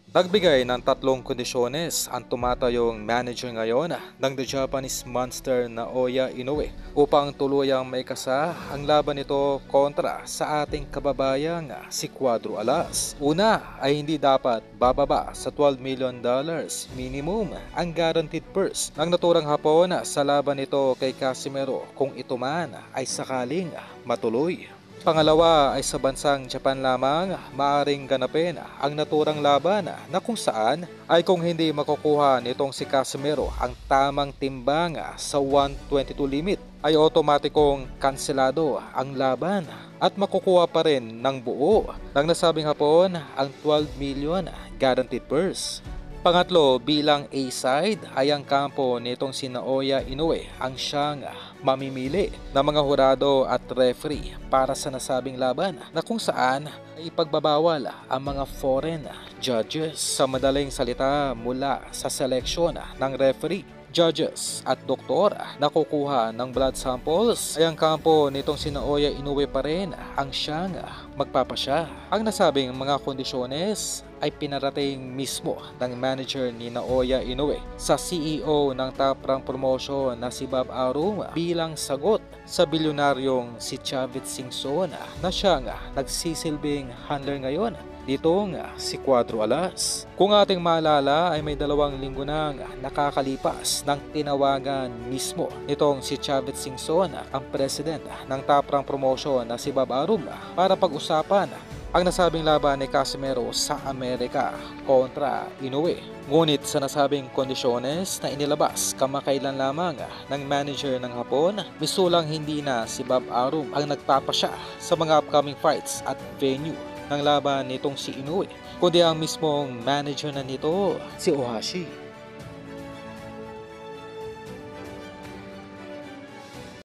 Nagbigay ng tatlong kondisyones ang tumatayong manager ngayon ng The Japanese Monster na Oya Inoue upang tuluyang maikasa ang laban nito kontra sa ating kababayang si Cuadro Alas. Una ay hindi dapat bababa sa $12 million minimum ang guaranteed purse ng naturang Hapon sa laban nito kay Casimero kung ito man ay sakaling matuloy. Pangalawa ay sa bansang Japan lamang maaring ganapin ang naturang laban na kung saan ay kung hindi makukuha nitong si Casimero ang tamang timbang sa 122 limit ay otomatikong kanselado ang laban at makukuha pa rin ng buo ng nasabing Hapon ang 12 million guaranteed purse. Pangatlo, bilang A-side ay ang kampo nitong si Naoya Inoue ang siyang mamimili ng mga hurado at referee para sa nasabing laban na kung saan ay ipagbabawal ang mga foreign judges. Sa madaling salita, mula sa seleksyon ng referee, judges at doktor na kukuha ng blood samples ay ang kampo nitong si Naoya Inoue pa rin ang siyang magpapasya. Ang nasabing mga kondisyones ay pinarating mismo ng manager ni Naoya Inoue sa CEO ng Top Rank Promotion na si Bob Arum bilang sagot sa bilyonaryong si Chavit Singson na siyang nagsisilbing handler ngayon ditong si Cuadro Alas. Kung ating maalala ay may 2 linggo nang nakakalipas ng tinawagan mismo nitong si Chavit Singson ang president ng Top Rank Promotion na si Bob Arum para pag-usapan ang nasabing laban ni Casimero sa Amerika kontra Inoue. Ngunit sa nasabing kondisyones na inilabas kamakailan lamang ng manager ng Hapon, misulang hindi na si Bob Arum ang nagpapasya sa mga upcoming fights at venue ng laban nitong si Inoue, kundi ang mismong manager na nito, si Ohashi.